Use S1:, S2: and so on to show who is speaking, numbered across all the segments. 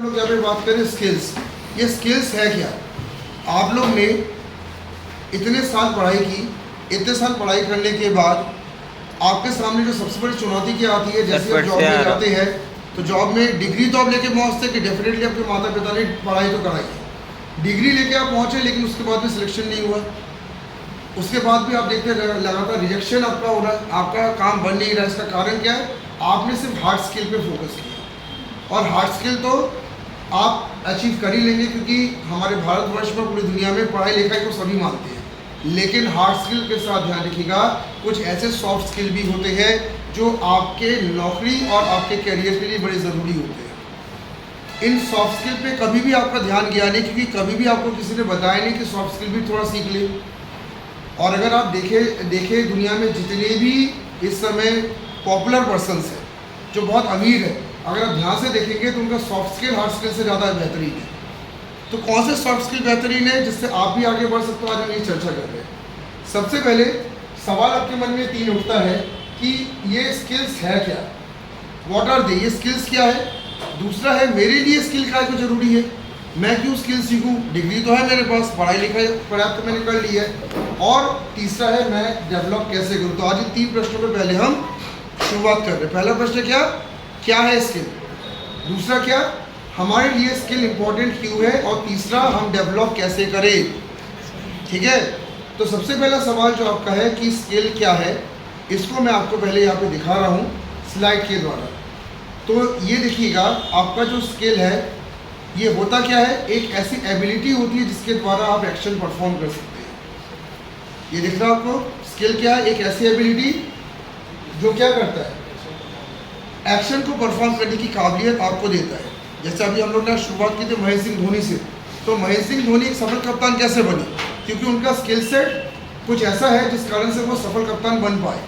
S1: लोग यहाँ पे बात करें स्किल्स, ये स्किल्स है क्या? आप लोग ने इतने साल पढ़ाई की, इतने साल पढ़ाई करने के बाद आपके सामने जो सबसे बड़ी चुनौती क्या आती है, जैसे आप जॉब में जाते हैं तो जॉब में डिग्री तो आप लेके पहुँचते कि डेफिनेटली आपके माता पिता ने पढ़ाई तो कराई है, डिग्री लेके आप पहुँचे लेकिन उसके बाद भी सिलेक्शन नहीं हुआ, उसके बाद भी आप देखते हैं लगातार रिजेक्शन आपका हो रहा है, आपका काम बन नहीं रहा है। इसका कारण क्या है? आपने सिर्फ हार्ड स्किल पे फोकस किया, और हार्ड स्किल तो आप अचीव कर ही लेंगे क्योंकि हमारे भारतवर्ष में, पूरी दुनिया में पढ़ाई लिखाई को सभी मानते हैं, लेकिन हार्ड स्किल के साथ ध्यान रखिएगा कुछ ऐसे सॉफ्ट स्किल भी होते हैं जो आपके नौकरी और आपके करियर के लिए बड़े ज़रूरी होते हैं। इन सॉफ्ट स्किल पे कभी भी आपका ध्यान गया नहीं क्योंकि कभी भी आपको किसी ने बताया नहीं कि सॉफ्ट स्किल भी थोड़ा सीख ले। और अगर आप देखें दुनिया में जितने भी इस समय पॉपुलर पर्सन्स हैं जो बहुत अमीर है, अगर आप ध्यान से देखेंगे तो उनका सॉफ्ट स्किल हार्ड स्किल से ज़्यादा बेहतरीन है। तो कौन से सॉफ्ट स्किल बेहतरीन है जिससे आप भी आगे बढ़ सकते हो, आज हम ये चर्चा कर रहे हैं। सबसे पहले सवाल आपके मन में 3 उठता है कि ये स्किल्स है क्या, व्हाट आर दे, ये स्किल्स क्या है। दूसरा है मेरे लिए स्किल का क्यों जरूरी है, मैं क्यों स्किल सीखूं, डिग्री तो है मेरे पास, पढ़ाई लिखाई पर्याप्त मैंने कर ली है। और तीसरा है मैं डेवलप कैसे करूं। तो आज इन 3 प्रश्नों पे पहले हम शुरुआत कर रहे हैं। पहला प्रश्न क्या है स्किल, दूसरा क्या हमारे लिए स्किल इंपॉर्टेंट क्यों है, और तीसरा हम डेवलप कैसे करें। ठीक है, तो सबसे पहला सवाल जो आपका है कि स्किल क्या है, इसको मैं आपको पहले यहाँ पे दिखा रहा हूँ स्लाइड के द्वारा। तो ये देखिएगा आपका जो स्किल है ये होता क्या है, एक ऐसी एबिलिटी होती है जिसके द्वारा आप एक्शन परफॉर्म कर सकते हैं। ये दिख रहा है आपको, स्किल क्या है, एक ऐसी एबिलिटी जो क्या करता है, एक्शन को परफॉर्म करने की काबिलियत आपको देता है। जैसे अभी हम लोग ने शुरुआत की थी महेंद्र सिंह धोनी से, तो महेंद्र सिंह धोनी एक सफल कप्तान कैसे बने, क्योंकि उनका स्किल सेट कुछ ऐसा है जिस कारण से वो सफल कप्तान बन पाए।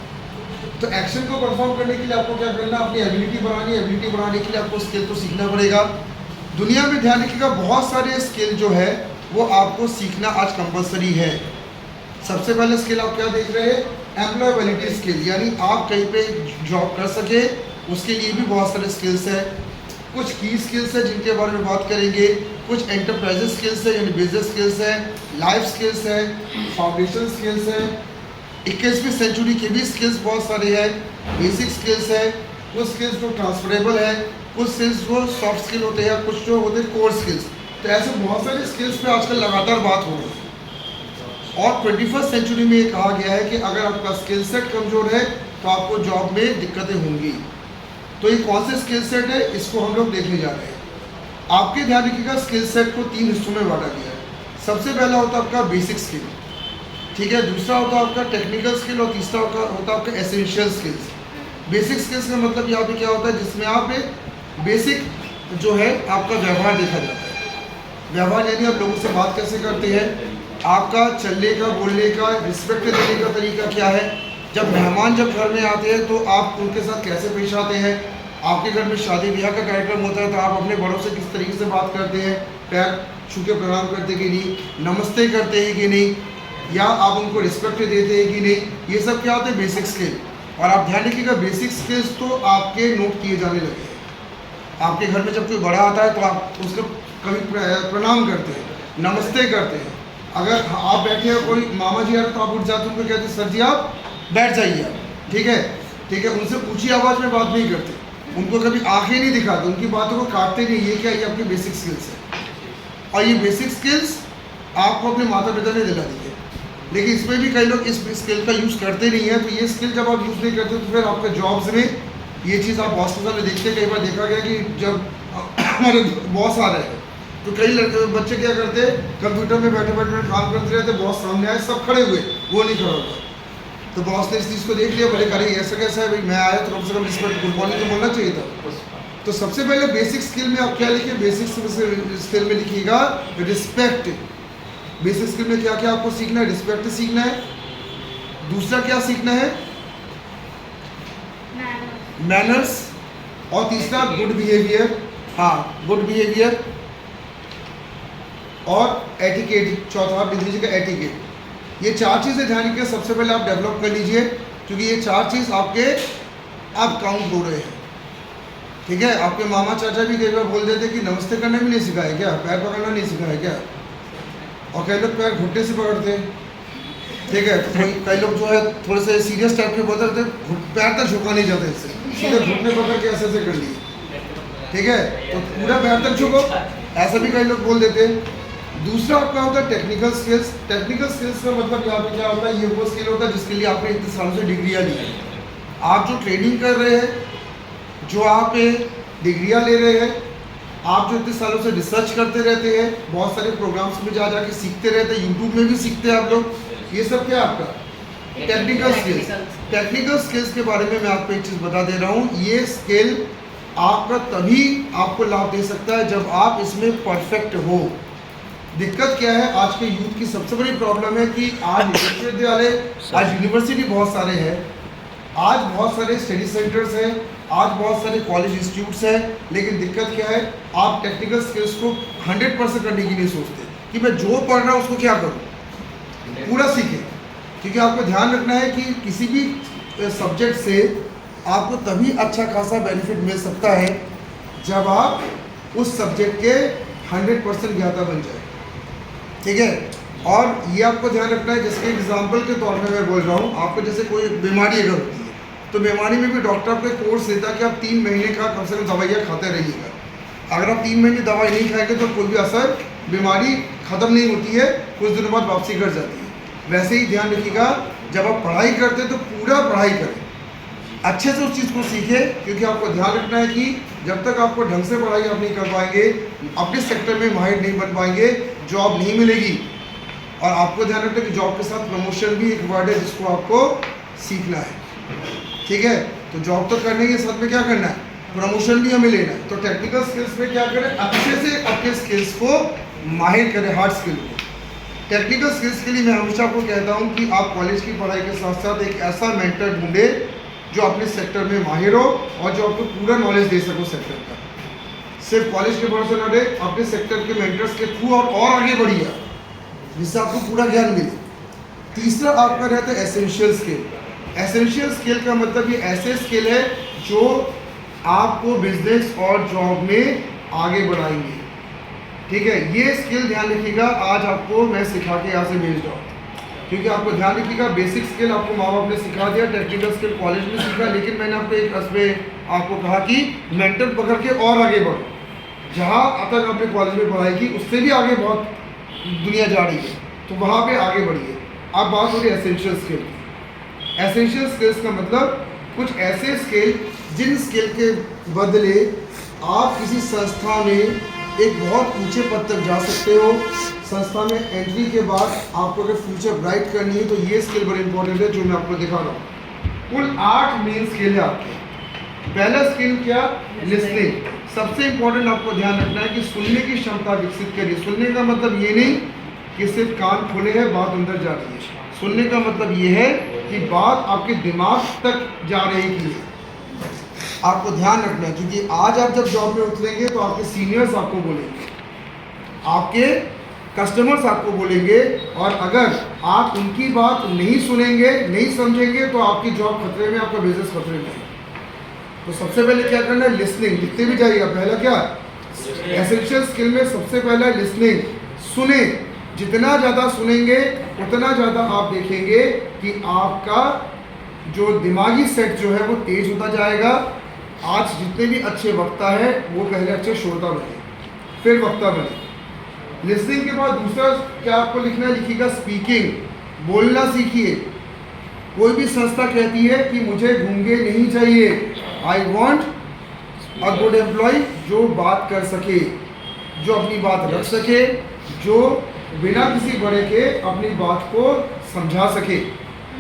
S1: तो एक्शन को परफॉर्म करने के लिए आपको क्या करना, अपनी एबिलिटी बढ़ानी है, एबिलिटी बढ़ाने के लिए आपको स्किल तो सीखना पड़ेगा। दुनिया में ध्यान रखिएगा बहुत सारे स्किल जो है वो आपको सीखना आज कंपलसरी है। सबसे पहले स्किल आप क्या देख रहे हैं, एम्प्लॉयबिलिटी स्किल, यानी आप कहीं पे जॉब कर सके उसके लिए भी बहुत सारे स्किल्स हैं। कुछ की स्किल्स हैं जिनके बारे में बात करेंगे, कुछ एंटरप्राइज स्किल्स है यानी बिजनेस स्किल्स है, लाइफ स्किल्स है, फाउंडेशन स्किल्स है, 21वीं सेंचुरी के भी स्किल्स बहुत सारे हैं, बेसिक स्किल्स है, कुछ स्किल्स जो ट्रांसफरेबल है, कुछ स्किल्स जो सॉफ्ट स्किल होते हैं, कुछ जो होते हैं कोर स्किल्स। तो ऐसे बहुत सारे स्किल्स पे आजकल लगातार बात हो रही है। और 21st सेंचुरी में ये कहा गया है कि अगर आपका स्किल सेट कमज़ोर है तो आपको जॉब में दिक्कतें होंगी। तो ये कौन से स्किल सेट है इसको हम लोग देखने जा रहे हैं। आपके ध्यान रखिएगा स्किल सेट को 3 हिस्सों में बांटा गया है। सबसे पहला होता है आपका बेसिक स्किल, ठीक है, दूसरा होता है आपका टेक्निकल स्किल, और तीसरा होता है आपका एसेंशियल स्किल्स। बेसिक स्किल्स का मतलब यहाँ पे क्या होता है, जिसमें आप बेसिक जो है आपका व्यवहार देखा जाता है। व्यवहार यानी आप लोगों से बात कैसे करते हैं, आपका चलने का, बोलने का, रिस्पेक्ट देने का तरीका क्या है, जब मेहमान जब घर में आते हैं तो आप उनके साथ कैसे पेश आते हैं, आपके घर में शादी ब्याह का कार्यक्रम होता है तो आप अपने बड़ों से किस तरीके से बात करते हैं, पैर छू के प्रणाम करते कि नहीं, नमस्ते करते हैं कि नहीं, या आप उनको रिस्पेक्ट देते हैं कि नहीं, ये सब क्या होते हैं बेसिक स्किल। और आप ध्यान रखिएगा बेसिक स्किल्स तो आपके नोट किए जाने लगे हैं। आपके घर में जब कोई बड़ा आता है तो आप उसको कभी प्रणाम करते हैं, नमस्ते करते हैं। अगर आप बैठे हो, कोई मामा जी आ रहे तो आप उठ जाते हैं, उनको कहते हैं सर जी आप बैठ जाइए आप, ठीक है, उनसे ऊंची आवाज़ में बात नहीं करते, उनको कभी आंखें नहीं दिखाते, उनकी बातों को काटते नहीं। ये क्या, ये आपकी बेसिक स्किल्स है। और ये बेसिक स्किल्स आपको अपने माता पिता ने दिला दी है, लेकिन इसमें भी कई लोग इस स्किल का यूज़ करते नहीं है। तो ये स्किल जब आप यूज़ नहीं करते तो फिर आपके जॉब्स में ये चीज़ आप बॉस के सामने देखते हैं। कई बार देखा गया कि जब हमारे बॉस आ रहे हैं तो कई लड़के बच्चे क्या करते हैं, कंप्यूटर में बैठे बैठे काम करते रहते, बॉस सामने आए, सब खड़े हुए, वो नहीं खड़ा हुआ। तो बॉस ने इस चीज़ को देख लिया, बोले अरे ऐसा कैसा है भाई, मैं आया तो कम से कम रिस्पेक्ट, गुड मॉर्निंग तो बोलना चाहिए था। तो सबसे पहले बेसिक स्किल में आप क्या लिखिए, बेसिक स्किल में लिखिएगा रिस्पेक्ट। बेसिक स्किल में क्या क्या आपको सीखना है, रिस्पेक्ट सीखना है, दूसरा क्या सीखना है, मैनर्स, और तीसरा गुड बिहेवियर। हाँ, गुड बिहेवियर और एटिकेट, चौथा आप लिख लीजिएगा एटिकेट। ये 4 चीज़ें ध्यान रखिए, सबसे पहले आप डेवलप कर लीजिए, क्योंकि ये 4 चीज़ आपके आप काउंट हो रहे हैं। ठीक है, आपके मामा चाचा भी कई बार बोल देते कि नमस्ते करना भी नहीं सिखाया क्या, पैर पकड़ना नहीं सिखाया क्या, और कई लोग पैर घुटने से पकड़ते हैं। ठीक है, तो कई लोग जो है थोड़े से सीरियस टाइप के बोलते रहते, पैर तक झुका नहीं जाते, इससे सीधे घुटने पकड़ के ऐसे ऐसे कर लिए। ठीक है, तो पूरा पैर तक झुको, ऐसा भी कई लोग बोल देते हैं। दूसरा आपका होता है टेक्निकल स्किल्स। टेक्निकल स्किल्स का मतलब यहाँ पे क्या होता है, ये वो स्किल होता है जिसके लिए आपने इतने सालों से डिग्रियाँ ली हैं। आप जो ट्रेनिंग कर रहे हैं, जो आप डिग्रियाँ ले रहे हैं, आप जो इतने सालों से रिसर्च करते रहते हैं, बहुत सारे प्रोग्राम्स में जा जाके सीखते रहते हैं, यूट्यूब में भी सीखते हैं आप लोग, ये सब क्या आपका टेक्निकल स्किल्स। टेक्निकल स्किल्स के बारे में मैं आपको एक चीज़ बता दे रहा हूँ, ये स्किल आपका तभी आपको लाभ दे सकता है जब आप इसमें परफेक्ट हो। दिक्कत क्या है, आज के यूथ की सबसे बड़ी प्रॉब्लम है कि आज विश्वविद्यालय, आज यूनिवर्सिटी बहुत सारे हैं, आज बहुत सारे स्टडी सेंटर्स हैं, आज बहुत सारे कॉलेज इंस्टीट्यूट्स हैं, लेकिन दिक्कत क्या है, आप टेक्निकल स्किल्स को 100% करने की नहीं सोचते कि मैं जो पढ़ रहा हूँ उसको क्या करूँ, पूरा सीखें। क्योंकि आपको ध्यान रखना है कि किसी भी सब्जेक्ट से आपको तभी अच्छा खासा बेनिफिट मिल सकता है जब आप उस सब्जेक्ट के 100% ज्ञाता बन जाए। ठीक है, और ये आपको ध्यान रखना है, जिसके एग्जाम्पल के तौर पे मैं बोल रहा हूँ, आपको जैसे कोई बीमारी अगर होती है तो बीमारी में भी डॉक्टर आपको कोर्स देता है कि आप 3 महीने का कम से कम दवाइयाँ खाते रहिएगा। अगर आप 3 महीने दवाई नहीं खाएंगे तो कोई भी असर, बीमारी ख़त्म नहीं होती है, कुछ दिनों बाद वापसी कर जाती है। वैसे ही ध्यान रखिएगा, जब आप पढ़ाई करते हैं तो पूरा पढ़ाई करें, अच्छे से उस चीज़ को सीखें, क्योंकि आपको ध्यान रखना है कि जब तक आपको ढंग से पढ़ाई आप नहीं कर पाएंगे, अपने सेक्टर में माहिर नहीं बन पाएंगे, जॉब नहीं मिलेगी। और आपको ध्यान रखना है कि जॉब के साथ प्रमोशन भी एक वर्ड है जिसको आपको सीखना है। ठीक है, तो जॉब तो करने के साथ में क्या करना है, प्रमोशन भी हमें लेना है। तो टेक्निकल स्किल्स में क्या करें, अच्छे से अपने स्किल्स को माहिर करें, हार्ड स्किल को। टेक्निकल स्किल्स के लिए मैं हमेशा आपको कहता हूँ कि आप कॉलेज की पढ़ाई के साथ साथ एक ऐसा मेंटर ढूंढे जो अपने सेक्टर में माहिर हो और जो आपको पूरा नॉलेज दे सको सेक्टर का। सिर्फ कॉलेज के भरोसे न रहे, अपने सेक्टर के मेंटर्स के थ्रू और आगे बढ़िए, जिससे आपको पूरा ज्ञान मिले। तीसरा आपका रहता है एसेंशियल स्किल। एसेंशियल स्किल का मतलब ये ऐसे स्किल है जो आपको बिजनेस और जॉब में आगे बढ़ाएंगे। ठीक है, ये स्किल ध्यान रखिएगा, आज आपको मैं सिखा के यहाँ से भेज रहा हूँ, क्योंकि आपको ध्यान रखिएगा बेसिक स्किल आपको माँ बाप ने सिखा दिया, टेक्निकल स्किल कॉलेज में सीखा, लेकिन मैंने आपको एक उसमें आपको कहा कि मेंटर पकड़ के और आगे बढ़ो। जहाँ तक आपने कॉलेज में पढ़ाई की उससे भी आगे बहुत दुनिया जा रही है, तो वहाँ पे आगे बढ़िए। अब बात हो रही है एसेंशियल स्किल की। एसेंशियल स्किल्स का मतलब कुछ ऐसे स्किल जिन स्किल के बदले आप किसी संस्था में एक बहुत ऊंचे पद तक जा सकते हो। संस्था में एंट्री के बाद आपको अगर फ्यूचर ब्राइट करनी है तो ये स्किल बड़े इंपॉर्टेंट है, जो मैं आपको दिखा रहा हूँ। कुल 8 मेन स्किल है आपके। पहला स्किल क्या, लिसनिंग। सबसे इंपॉर्टेंट आपको ध्यान रखना है कि सुनने की क्षमता विकसित करिए। सुनने का मतलब ये नहीं कि सिर्फ कान खोले हैं बात अंदर जा रही है। सुनने का मतलब ये है कि बात आपके दिमाग तक जा रही है। आपको ध्यान रखना है, क्योंकि आज आप जब जॉब में उतरेंगे तो आपके सीनियर्स आपको बोलेंगे, आपके कस्टमर्स आपको बोलेंगे, और अगर आप उनकी बात नहीं सुनेंगे, नहीं समझेंगे, तो आपकी जॉब खतरे में, आपका बिजनेस खतरे में है। तो सबसे पहले क्या करना है, लिसनिंग। लिखते भी जाइएगा, पहला क्या, एसेंशियल स्किल में सबसे पहला लिसनिंग। सुने, जितना ज़्यादा सुनेंगे उतना ज़्यादा आप देखेंगे कि आपका जो दिमागी सेट जो है वो तेज होता जाएगा। आज जितने भी अच्छे वक्ता है वो पहले अच्छे श्रोता बने, फिर वक्ता बने। लिसनिंग के बाद दूसरा क्या आपको लिखना है, लिखिएगा स्पीकिंग। बोलना सीखिए। कोई भी संस्था कहती है कि मुझे गूंगे नहीं चाहिए, I want a good employ जो बात कर सके, जो अपनी बात रख सके, जो बिना किसी बड़े के अपनी बात को समझा सके।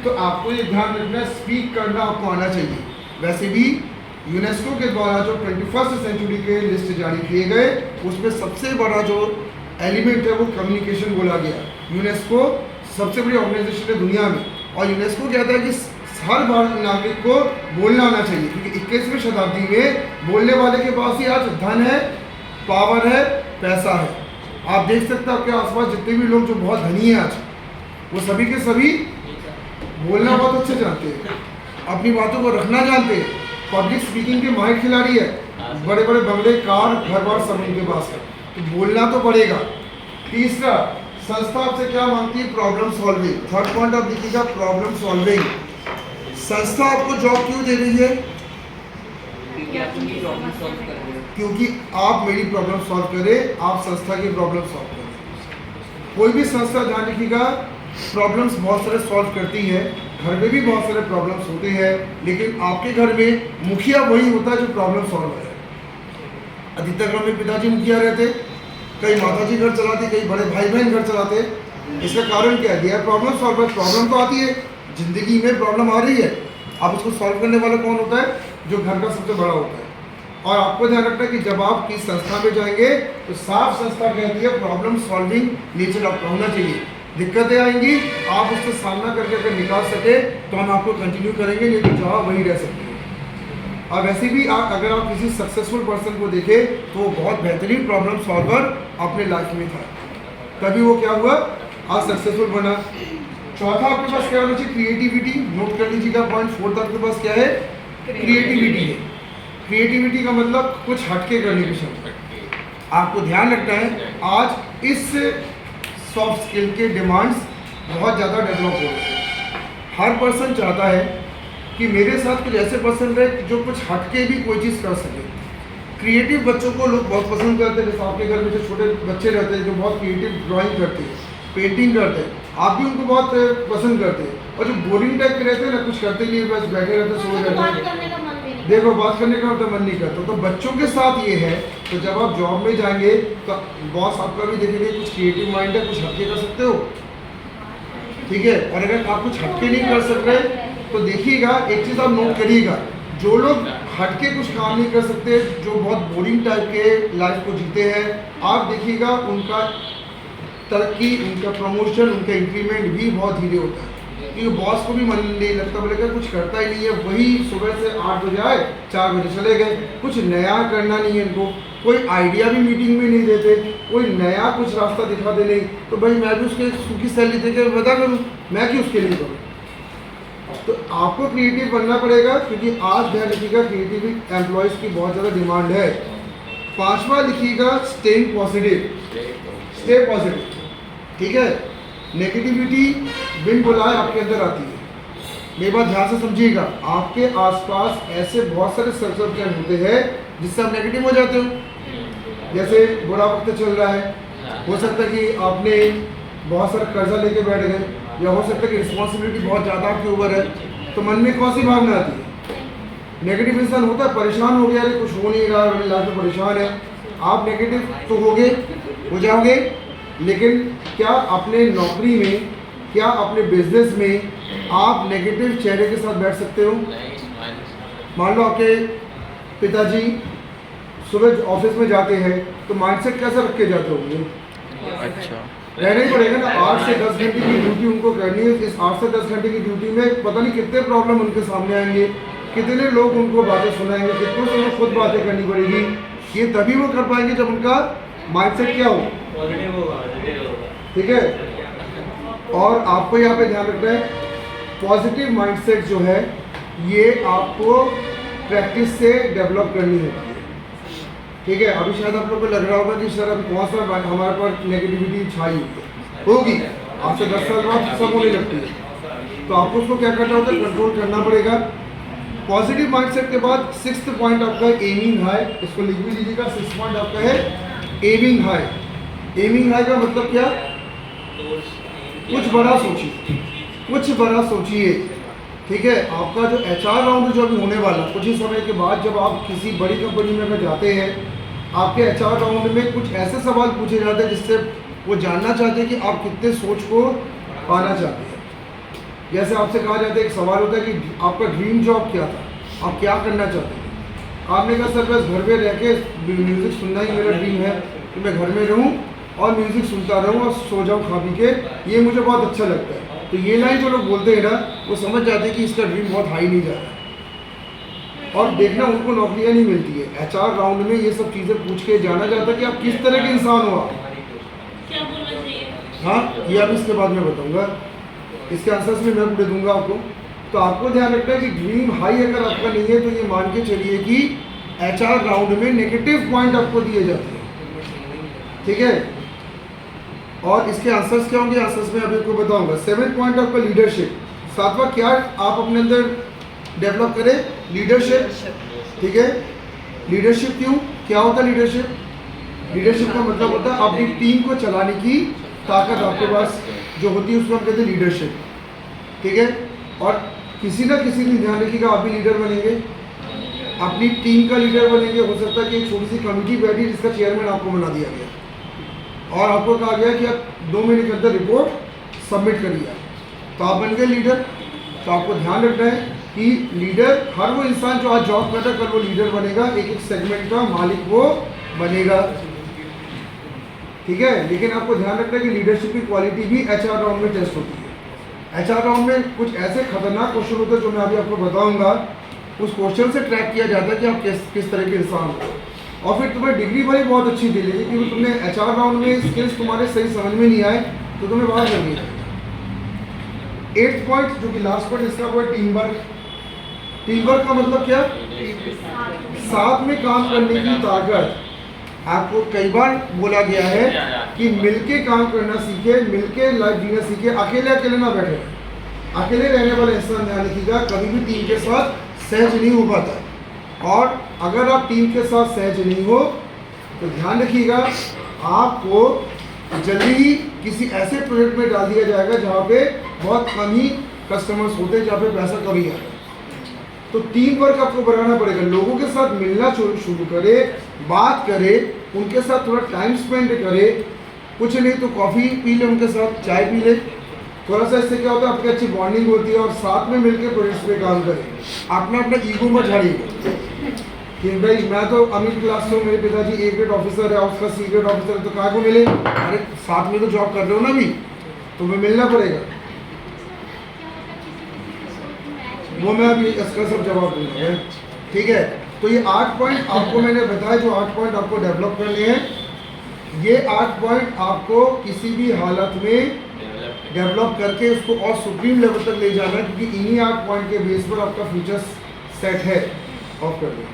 S1: तो आपको ये ध्यान रखना है, स्पीक करना आपको आना चाहिए। वैसे भी यूनेस्को के द्वारा जो 21st सेंचुरी के लिस्ट जारी किए गए, उसमें सबसे बड़ा जो एलिमेंट है वो कम्युनिकेशन बोला गया। यूनेस्को सबसे बड़ी ऑर्गेनाइजेशन है दुनिया में, और यूनेस्को कहता है कि हर भारत नागरिक को बोलना आना चाहिए, क्योंकि 21वीं शताब्दी में बोलने वाले के पास ही आज धन है, पावर है, पैसा है। आप देख सकते हैं आपके आसपास जितने भी लोग जो बहुत धनी हैं आज, वो सभी के सभी बोलना बहुत अच्छे जानते हैं, अपनी बातों को रखना जानते हैं, पब्लिक स्पीकिंग के माहिर खिलाड़ी है। बड़े बड़े बंगले, कार, घर बार सब उनके पास है, तो बोलना तो पड़ेगा। तीसरा, संस्था आपसे क्या मांगती है? Problem solving. थर्ड पॉइंट आप देखिएगा, प्रॉब्लम सॉल्विंग। संस्था आपको जॉब क्यों दे रही है? क्योंकि आप मेरी प्रॉब्लम सॉल्व करें, आप संस्था की प्रॉब्लम सॉल्व करें। कोई भी संस्था, ध्यान रखिएगा, प्रॉब्लम्स बहुत सारे सॉल्व करती है। घर में भी बहुत सारे प्रॉब्लम्स होते हैं, लेकिन आपके घर में मुखिया वही होता है जो प्रॉब्लम सॉल्व करे। अधिकतर घर में पिताजी मुखिया रहते, कई माताजी घर चलाते, कई बड़े भाई बहन घर चलाते। इसका कारण क्या है? दिया प्रॉब्लम सॉल्व। प्रॉब्लम तो आती है, जिंदगी में प्रॉब्लम आ रही है, अब उसको सॉल्व करने वाला कौन होता है? जो घर का सबसे बड़ा होता है। और आपको ध्यान रखना है कि जब आप किस संस्था में जाएंगे तो साफ संस्था कहती है प्रॉब्लम सॉल्विंग नेचर आपका होना चाहिए। दिक्कतें आएंगी, आप उससे सामना करके अगर निकाल सके तो हम आपको कंटिन्यू करेंगे, नहीं तो जहाँ वहीं रह सकते हैं। और वैसे भी अगर आप किसी सक्सेसफुल पर्सन को देखें तो वो बहुत बेहतरीन प्रॉब्लम सॉल्वर अपने लाइफ में था, तभी वो क्या हुआ? आज सक्सेसफुल बना। चौथा आपके पास क्या होना चाहिए? क्रिएटिविटी। नोट कर लीजिएगा पॉइंट फोर्थ आपके पास क्या है? क्रिएटिविटी है। क्रिएटिविटी का मतलब कुछ हटके करने की क्षमता। आपको ध्यान रखना है, आज इस सॉफ्ट स्किल के डिमांड्स बहुत ज़्यादा डेवलप हो रहे हैं। हर पर्सन चाहता है कि मेरे साथ कुछ ऐसे पर्सन रहे जो कुछ हटके भी कोई चीज़ कर सके। क्रिएटिव बच्चों को लोग बहुत पसंद करते हैं। जैसे आपके घर में जो छोटे बच्चे रहते हैं जो बहुत क्रिएटिव ड्राइंग करते हैं, पेंटिंग करते हैं, आप भी उनको बहुत पसंद करते हैं। और जो बोरिंग टाइप के रहते हैं ना, कुछ करते नहीं, बस बैठे रहते, सो रहते हैं, देखो बात करने का तो मन नहीं करता। तो बच्चों के साथ ये है, तो जब आप जॉब में जाएंगे तो बॉस आपका भी देखेंगे कुछ क्रिएटिव माइंड है, कुछ हटके कर सकते हो, ठीक है। और अगर आप कुछ हटके नहीं कर सकते तो देखिएगा, एक चीज़ आप नोट करिएगा, जो लोग हटके कुछ काम नहीं कर सकते, जो बहुत बोरिंग टाइप के लाइफ को जीते हैं, आप देखिएगा उनका तरक्की, उनका प्रमोशन, उनका इंक्रीमेंट भी बहुत धीरे होता है। क्योंकि बॉस को भी मन नहीं लगता, बोलेगा कुछ करता ही नहीं है, वही सुबह से 8 बजे आए, 4 बजे चले गए, कुछ नया करना नहीं है इनको, कोई आइडिया भी मीटिंग में नहीं देते, कोई नया कुछ रास्ता दिखाते नहीं। तो भाई मैं भी उसके सूखी सैलरी देकर बता करूँ, मैं क्यों उसके लिए करूँ? तो आपको क्रिएटिव बनना पड़ेगा, क्योंकि आज ध्यान रखिएगा क्रिएटिव एम्प्लॉयज़ की बहुत ज़्यादा डिमांड है। पांचवा लिखिएगा, स्टेइंग पॉजिटिव। स्टे पॉजिटिव, ठीक है। नेगेटिविटी बिन बुलाए आपके अंदर आती है। मेरी बात ध्यान से समझिएगा, आपके आसपास ऐसे बहुत सारे सर्कमस्टेंस होते हैं जिससे आप नेगेटिव हो जाते हो। जैसे बुरा वक्त चल रहा है, हो सकता है कि आपने बहुत सारा कर्जा लेके बैठ गए, या हो सकता है कि रिस्पॉन्सिबिलिटी बहुत ज़्यादा आपके ऊपर है, तो मन में कौन सी भावना आती है? नेगेटिव इंसान होता है, परेशान हो गया, अरे कुछ हो नहीं रहा, मेरी लाइफ में परेशान है। आप नेगेटिव तो हो जाओगे, लेकिन क्या अपने नौकरी में, क्या अपने बिजनेस में आप नेगेटिव चेहरे के साथ बैठ सकते हो? मान लो आपके पिताजी सुबह ऑफिस में जाते हैं, तो माइंडसेट कैसा रख के जाते होंगे? अच्छा, रहना ही पड़ेगा ना। 8 से 10 घंटे की ड्यूटी उनको करनी है। इस 8 से 10 घंटे की ड्यूटी में पता नहीं कितने प्रॉब्लम उनके सामने आएंगे, कितने लोग उनको बातें सुनाएंगे, कितनों से उनको खुद बातें करनी पड़ेगी। ये तभी वो कर पाएंगे जब उनका माइंडसेट क्या हो, ठीक है। और आपको यहाँ पे ध्यान रखना है, पॉजिटिव माइंडसेट जो है ये आपको प्रैक्टिस से डेवलप करनी होती है, ठीक है। अभी शायद आप लोग को लग रहा होगा कि सर अभी बहुत सारा हमारे पर नेगेटिविटी छाई होगी, आपसे 10 साल बाद सब होने लगती है, तो आपको उसको क्या करना होता है? कंट्रोल करना पड़ेगा। पॉजिटिव माइंडसेट के बाद 6th पॉइंट आपका एमिंग हाई। इसको लिख भी लीजिएगा, 6th पॉइंट आपका है एमिंग हाई। एमिंग हाई का मतलब क्या? कुछ बड़ा सोचिए, कुछ बड़ा सोचिए, ठीक है। आपका जो HR राउंड जो अभी होने वाला, कुछ ही समय के बाद जब आप किसी बड़ी कंपनी में अगर जाते हैं, आपके HR राउंड में कुछ ऐसे सवाल पूछे जाते हैं जिससे वो जानना चाहते हैं कि आप कितने सोच को पाना चाहते हैं। जैसे आपसे कहा जाता है, एक सवाल होता है कि आपका ड्रीम जॉब क्या था, आप क्या करना चाहते थे? आपने कहा सर बस घर में रह के म्यूज़िक सुनना ही मेरा ड्रीम है, कि मैं घर में रहूं और म्यूज़िक सुनता रहूं और सो जाऊं खा पी के, ये मुझे बहुत अच्छा लगता है। तो ये लाइन जो लोग बोलते हैं ना, वो समझ जाते हैं कि इसका ड्रीम बहुत हाई नहीं जा रहा। और देखना, उनको नौकरियां नहीं मिलती है। HR राउंड में ये सब चीज़ें पूछ के जाना जाता है कि आप किस तरह के इंसान हो आप। हाँ, ये अब इसके बाद में बताऊँगा, इसके आंसर्स में मैं दे दूँगा आपको। तो आपको ध्यान रखना है कि ड्रीम हाई अगर आपका नहीं है तो ये मान के चलिए कि HR राउंड में नेगेटिव पॉइंट आपको दिए जाते हैं, ठीक है। और इसके आंसर्स क्या होंगे, आंसर्स में अभी आपको बताऊंगा। 7 पॉइंट आपका लीडरशिप, 7वां क्या आप अपने अंदर डेवलप करें, लीडरशिप, ठीक है। लीडरशिप क्यों, क्या होता है लीडरशिप? लीडरशिप का मतलब होता है अपनी टीम को चलाने की ताकत आपके पास जो होती है उसको हम कहते हैं लीडरशिप, ठीक है। और किसी ना किसी दिन ध्यान रखिएगा आप भी लीडर बनेंगे, अपनी टीम का लीडर बनेंगे। हो सकता है कि एक छोटी सी कमेटी बैठी जिसका चेयरमैन आपको बना दिया गया और आपको कहा गया कि आप 2 महीने के अंदर रिपोर्ट सबमिट करिए, तो आप बन गए लीडर। तो आपको ध्यान रखना है कि लीडर, हर वो इंसान जो आज जॉब करता है कल वो लीडर बनेगा, एक एक सेगमेंट का मालिक वो बनेगा, ठीक है। लेकिन आपको ध्यान रखना है कि लीडरशिप की क्वालिटी भी HR राउंड में टेस्ट होती है। HR राउंड में कुछ ऐसे खतरनाक क्वेश्चन होते हैं जो मैं अभी आपको बताऊंगा, उस क्वेश्चन से ट्रैक किया जाता है कि आप किस तरह के इंसान हो। और फिर तुम्हें डिग्री भले बहुत अच्छी थी, लेकिन क्योंकि तुमने HR राउंड में स्किल्स तुम्हारे सही समझ में नहीं आए तो तुम्हें बाहर कर दिया। 8 पॉइंट जो कि लास्ट पॉइंट इसका वो टीम वर्क। टीम वर्क का मतलब क्या, साथ में काम करने की ताकत। आपको कई बार बोला गया है कि मिलके काम करना सीखे, मिलके लाइफ जीना सीखे, अकेले अकेले ना बैठे। अकेले रहने वाले इंसान ध्यान रखिएगा कभी भी टीम के साथ सहज नहीं हो पाता। और अगर आप टीम के साथ सहज नहीं हो तो ध्यान रखिएगा आपको जल्दी ही किसी ऐसे प्रोजेक्ट में डाल दिया जाएगा जहाँ पे बहुत कम ही कस्टमर्स होते हैं, जहाँ पे पैसा कम ही आता है। तो टीम वर्क आपको बनाना पड़ेगा, लोगों के साथ मिलना शुरू करे, बात करे, उनके साथ थोड़ा टाइम स्पेंड करे, कुछ नहीं तो कॉफ़ी पी ले, उनके साथ चाय पी ले, थोड़ा सा। इससे क्या होता है आपकी अच्छी बॉन्डिंग होती है और साथ में मिलकर प्रोजेक्ट्स पे काम करें। अपना अपना ईगो मत झाड़िए कि भाई मैं तो अमीर क्लास से हूँ, मेरे पिताजी A ग्रेड ऑफिसर है, उसका C ग्रेड ऑफिसर है, तो कहाँ को मिले? अरे साथ में तो जॉब कर रहे हो ना अभी, तुम्हें मिलना पड़ेगा। वो मैं अभी इसका सब जवाब दूंगा, ठीक है। तो ये 8 पॉइंट आपको मैंने बताया, जो 8 पॉइंट आपको डेवलप करने हैं। ये 8 पॉइंट आपको किसी भी हालत में डेवलप करके उसको और सुप्रीम लेवल तक ले जाना है, क्योंकि इन्हीं 8 पॉइंट के बेस पर आपका फ्यूचर सेट है। ऑफ कर दें।